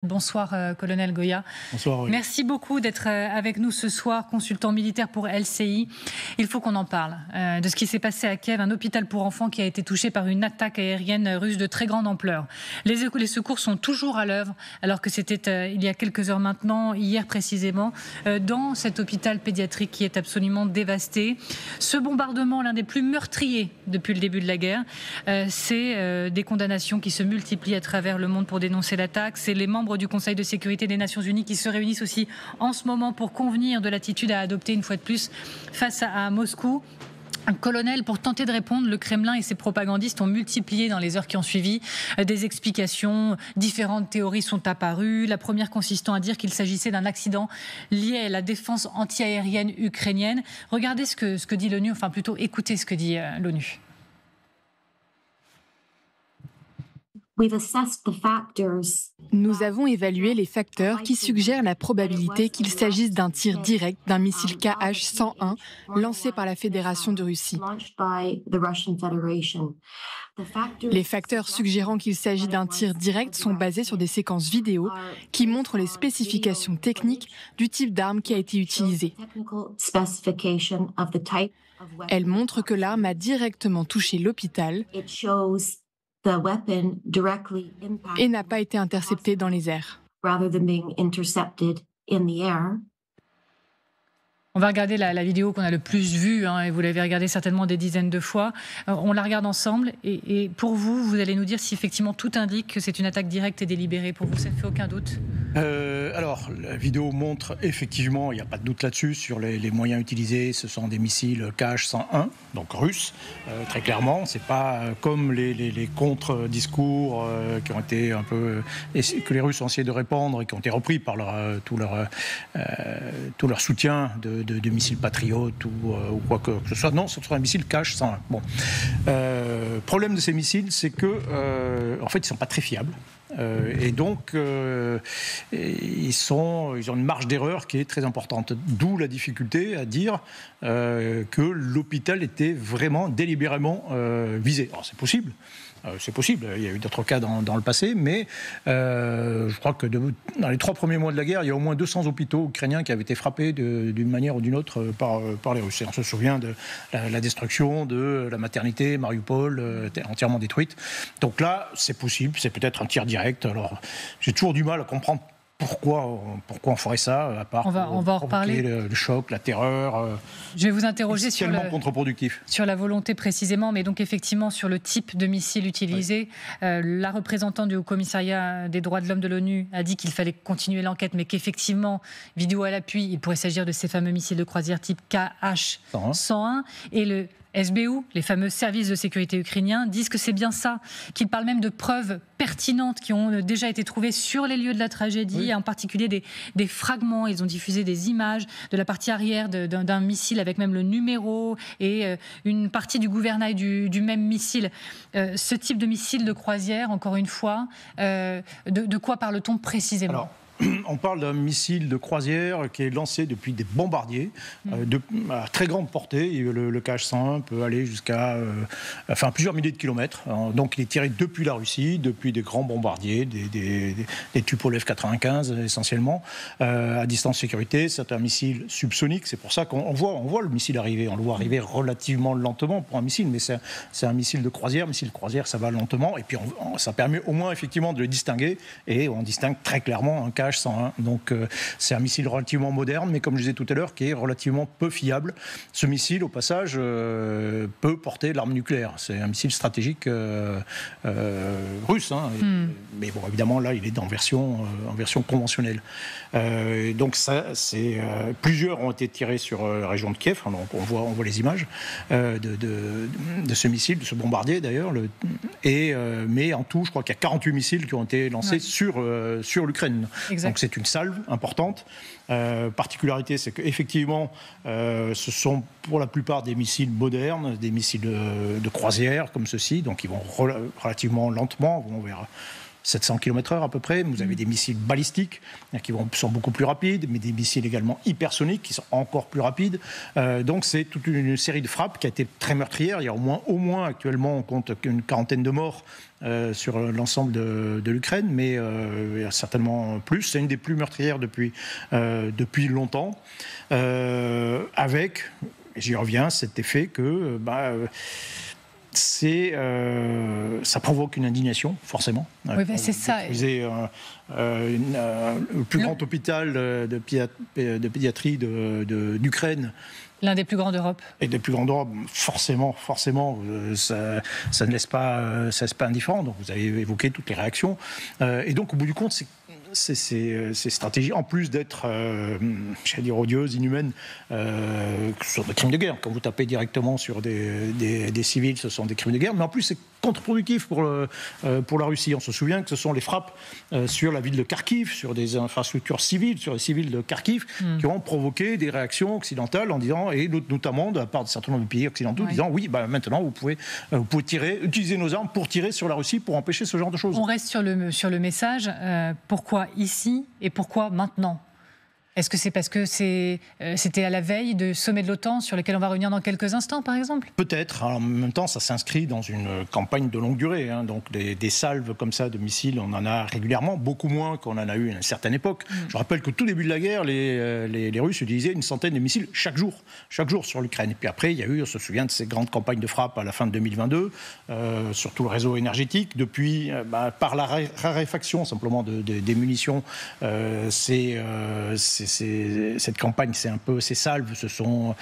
Bonsoir, colonel Goya. Bonsoir. Oui. Merci beaucoup d'être avec nous ce soir, consultant militaire pour LCI. Il faut qu'on en parle de ce qui s'est passé à Kiev, un hôpital pour enfants qui a été touché par une attaque aérienne russe de très grande ampleur. Les secours sont toujours à l'œuvre, alors que c'était il y a quelques heures maintenant, hier précisément, dans cet hôpital pédiatrique qui est absolument dévasté. Ce bombardement, l'un des plus meurtriers depuis le début de la guerre, c'est des condamnations qui se multiplient à travers le monde pour dénoncer l'attaque. C'est les membres du Conseil de sécurité des Nations Unies qui se réunissent aussi en ce moment pour convenir de l'attitude à adopter une fois de plus face à Moscou. Un colonel, pour tenter de répondre, le Kremlin et ses propagandistes ont multiplié dans les heures qui ont suivi des explications. Différentes théories sont apparues. La première consistant à dire qu'il s'agissait d'un accident lié à la défense antiaérienne ukrainienne. Regardez ce que dit l'ONU, enfin plutôt écoutez ce que dit l'ONU. Nous avons évalué les facteurs qui suggèrent la probabilité qu'il s'agisse d'un tir direct d'un missile Kh-101 lancé par la Fédération de Russie. Les facteurs suggérant qu'il s'agit d'un tir direct sont basés sur des séquences vidéo qui montrent les spécifications techniques du type d'arme qui a été utilisé. Elles montrent que l'arme a directement touché l'hôpital et n'a pas été interceptée dans les airs. On va regarder la vidéo qu'on a le plus vue, et vous l'avez regardée certainement des dizaines de fois. On la regarde ensemble et pour vous, vous allez nous dire si effectivement tout indique que c'est une attaque directe et délibérée. Pour vous, ça ne fait aucun doute? Alors, la vidéo montre effectivement, il n'y a pas de doute là-dessus, sur les moyens utilisés. Ce sont des missiles Kh-101, donc russes, très clairement. C'est pas comme les contre-discours qui ont été un peu... que les Russes ont essayé de répandre et qui ont été repris par tout leur soutien de missiles patriotes ou quoi que ce soit. Non, ce sont des missiles Kh-101. Bon. Problème de ces missiles, c'est que en fait, ils ne sont pas très fiables. Et donc, ils ont une marge d'erreur qui est très importante. D'où la difficulté à dire que l'hôpital était vraiment délibérément visé. Alors, c'est possible. C'est possible, il y a eu d'autres cas dans le passé, mais je crois que dans les 3 premiers mois de la guerre, il y a au moins 200 hôpitaux ukrainiens qui avaient été frappés d'une manière ou d'une autre par les Russes. Et on se souvient de la destruction de la maternité Mariupol, entièrement détruite. Donc là, c'est possible, c'est peut-être un tir direct. Alors, j'ai toujours du mal à comprendre pourquoi on ferait ça, à part on va en reparler. Le choc, la terreur. Je vais vous interroger contre-productif. Sur la volonté précisément, mais donc effectivement sur le type de missile utilisé. Oui. La représentante du Haut-Commissariat des droits de l'homme de l'ONU a dit qu'il fallait continuer l'enquête, mais qu'effectivement, vidéo à l'appui, il pourrait s'agir de ces fameux missiles de croisière type Kh-101 et le SBU, les fameux services de sécurité ukrainiens, disent que c'est bien ça, qu'ils parlent même de preuves pertinentes qui ont déjà été trouvées sur les lieux de la tragédie, oui. En particulier des fragments. Ils ont diffusé des images de la partie arrière d'un missile avec même le numéro et une partie du gouvernail du même missile. Ce type de missile de croisière, encore une fois, de quoi parle-t-on précisément ? Alors, on parle d'un missile de croisière qui est lancé depuis des bombardiers à très grande portée. Le Kh-101 peut aller jusqu'à plusieurs milliers de kilomètres. Donc il est tiré depuis la Russie, depuis des grands bombardiers, des Tupolev 95 essentiellement, à distance sécurité. C'est un missile subsonique. C'est pour ça qu'on voit le missile arriver. On le voit arriver relativement lentement pour un missile, mais c'est un missile de croisière. Missile de croisière, ça va lentement. Et puis ça permet au moins effectivement de le distinguer. Et on distingue très clairement un Kh-101. Donc c'est un missile relativement moderne, mais comme je disais tout à l'heure, qui est relativement peu fiable. Ce missile, au passage, peut porter l'arme nucléaire. C'est un missile stratégique russe. Mais bon, évidemment, là, il est en version conventionnelle. Donc plusieurs ont été tirés sur la région de Kiev. Donc on voit les images de ce missile, de ce bombardier d'ailleurs. Mais en tout, je crois qu'il y a 48 missiles qui ont été lancés sur l'Ukraine. Exact. Donc c'est une salve importante. Particularité, c'est qu'effectivement, ce sont pour la plupart des missiles modernes, des missiles de croisière comme ceux-ci, donc ils vont relativement lentement, vont vers 700 km/h à peu près. Vous avez des missiles balistiques qui sont beaucoup plus rapides, mais des missiles également hypersoniques qui sont encore plus rapides. Donc c'est toute une série de frappes qui a été très meurtrière. Il y a au moins actuellement, on compte une quarantaine de morts sur l'ensemble de l'Ukraine, mais il y a certainement plus. C'est une des plus meurtrières depuis longtemps, avec, et j'y reviens, cet effet que ça provoque une indignation, forcément. Oui, c'est ça. Le plus grand hôpital de pédiatrie d'Ukraine. L'un des plus grands d'Europe. Et des plus grands d'Europe, forcément, ça ne laisse pas indifférent. Donc vous avez évoqué toutes les réactions. Et donc, au bout du compte, ces stratégies, en plus d'être, j'allais dire, odieuses, inhumaines, sur des crimes de guerre. Quand vous tapez directement sur des civils, ce sont des crimes de guerre. Mais en plus, c'est contre-productif pour la Russie. On se souvient que ce sont les frappes sur la ville de Kharkiv, sur des infrastructures civiles, sur les civils de Kharkiv, qui ont provoqué des réactions occidentales en disant, et notamment de la part de certains nombre de pays occidentaux, disant oui, maintenant vous pouvez utiliser nos armes pour tirer sur la Russie, pour empêcher ce genre de choses. On reste sur le message. Pourquoi ici et pourquoi maintenant ? Est-ce que c'est parce que c'était à la veille de sommet de l'OTAN sur lequel on va revenir dans quelques instants, par exemple ? Peut-être. En même temps, ça s'inscrit dans une campagne de longue durée. Donc des salves comme ça de missiles, on en a régulièrement, beaucoup moins qu'on en a eu à une certaine époque. Je rappelle qu'au tout début de la guerre, les Russes utilisaient une centaine de missiles chaque jour sur l'Ukraine. Et puis après, il y a eu, on se souvient de ces grandes campagnes de frappe à la fin de 2022, sur tout le réseau énergétique. Depuis, par la raréfaction simplement des munitions, cette campagne, ces salves se sont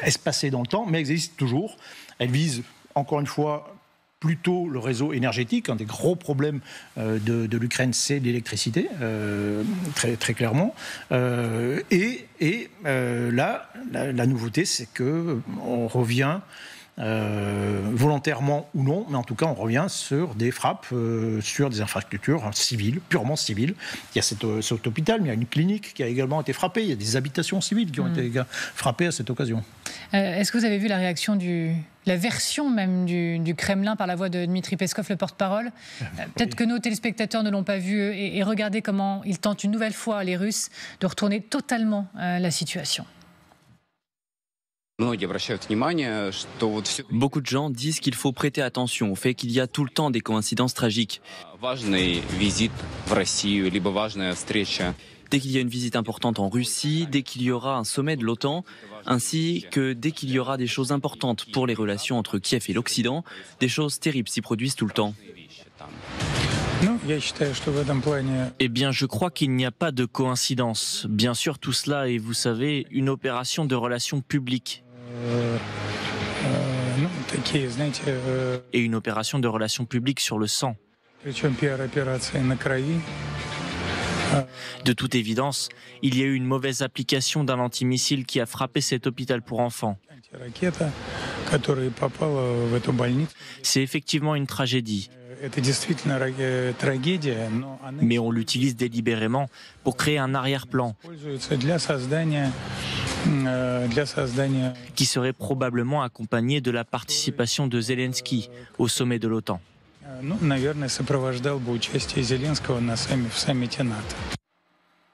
espacées dans le temps, mais elles existent toujours. Elles visent, encore une fois, plutôt le réseau énergétique. Un des gros problèmes de l'Ukraine, c'est l'électricité, très, très clairement. Et là, la nouveauté, c'est qu'on revient, volontairement ou non, mais en tout cas on revient sur des frappes sur des infrastructures civiles, purement civiles. Il y a cet hôpital, mais il y a une clinique qui a également été frappée, il y a des habitations civiles qui ont été frappées à cette occasion. Est-ce que vous avez vu la réaction la version même du Kremlin par la voix de Dmitri Peskov, le porte-parole ? Peut-être que nos téléspectateurs ne l'ont pas vu et regardez comment ils tentent une nouvelle fois, les Russes, de retourner totalement la situation. Beaucoup de gens disent qu'il faut prêter attention au fait qu'il y a tout le temps des coïncidences tragiques. Dès qu'il y a une visite importante en Russie, dès qu'il y aura un sommet de l'OTAN, ainsi que dès qu'il y aura des choses importantes pour les relations entre Kiev et l'Occident, des choses terribles s'y produisent tout le temps. Eh bien, je crois qu'il n'y a pas de coïncidence. Bien sûr, tout cela est, vous savez, une opération de relations publiques. Et une opération de relations publiques sur le sang. De toute évidence, il y a eu une mauvaise application d'un antimissile qui a frappé cet hôpital pour enfants. C'est effectivement une tragédie. Mais on l'utilise délibérément pour créer un arrière-plan qui serait probablement accompagné de la participation de Zelensky au sommet de l'OTAN.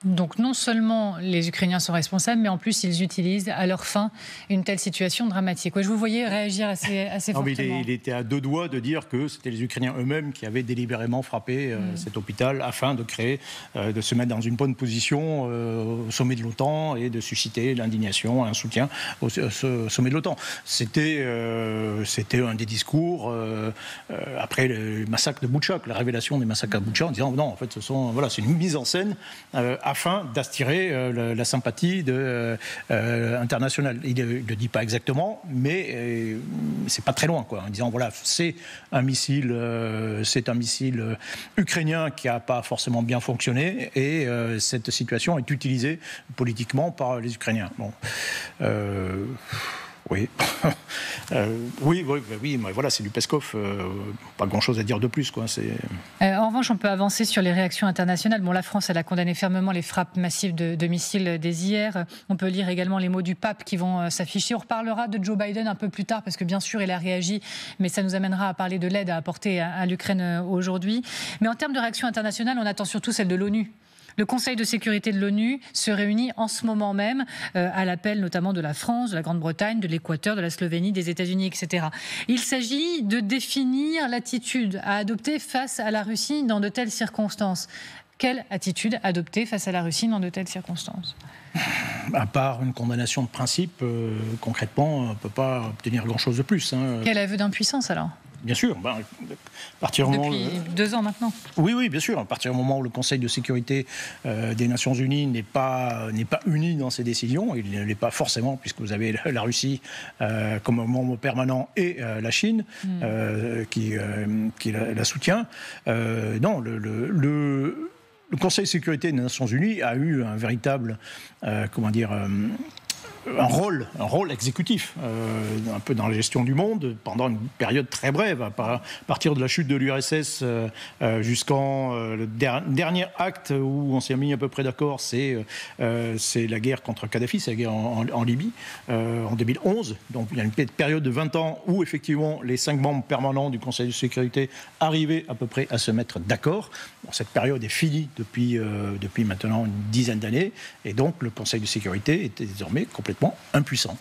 Donc non seulement les Ukrainiens sont responsables, mais en plus ils utilisent à leur fin une telle situation dramatique. Ouais, je vous voyais réagir assez fortement. Il était à deux doigts de dire que c'était les Ukrainiens eux-mêmes qui avaient délibérément frappé cet hôpital afin de de se mettre dans une bonne position au sommet de l'OTAN et de susciter l'indignation, un soutien au sommet de l'OTAN. C'était un des discours après le massacre de Boutcha, la révélation des massacres à Boutcha, en disant non, en fait, c'est une mise en scène afin d'attirer la sympathie internationale. Il ne le dit pas exactement, mais c'est pas très loin, quoi. En disant voilà, c'est un missile ukrainien qui n'a pas forcément bien fonctionné, et cette situation est utilisée politiquement par les Ukrainiens. Bon. Oui. Oui, mais voilà, c'est du Peskov. Pas grand-chose à dire de plus, quoi. En revanche, on peut avancer sur les réactions internationales. Bon, la France, elle a condamné fermement les frappes massives de missiles dès hier. On peut lire également les mots du pape qui vont s'afficher. On reparlera de Joe Biden un peu plus tard, parce que bien sûr, il a réagi, mais ça nous amènera à parler de l'aide à apporter à l'Ukraine aujourd'hui. Mais en termes de réaction internationale, on attend surtout celle de l'ONU. Le Conseil de sécurité de l'ONU se réunit en ce moment même à l'appel notamment de la France, de la Grande-Bretagne, de l'Équateur, de la Slovénie, des États-Unis, etc. Il s'agit de définir l'attitude à adopter face à la Russie dans de telles circonstances. Quelle attitude adopter face à la Russie dans de telles circonstances ? À part une condamnation de principe, concrètement, on ne peut pas obtenir grand-chose de plus. Quel aveu d'impuissance alors ? Bien sûr. À partir du moment Depuis 2 ans maintenant. Oui, bien sûr. À partir du moment où le Conseil de sécurité des Nations Unies n'est pas uni dans ses décisions, il ne l'est pas forcément, puisque vous avez la Russie comme membre permanent et la Chine qui la soutient. Non, le Conseil de sécurité des Nations Unies a eu un véritable, un rôle exécutif, un peu dans la gestion du monde, pendant une période très brève, à partir de la chute de l'URSS jusqu'en le dernier acte où on s'est mis à peu près d'accord, c'est la guerre contre Kadhafi, c'est la guerre en Libye, en 2011. Donc il y a une période de 20 ans où effectivement les 5 membres permanents du Conseil de sécurité arrivaient à peu près à se mettre d'accord. Bon, cette période est finie depuis maintenant une dizaine d'années, et donc le Conseil de sécurité était désormais complètement impuissant.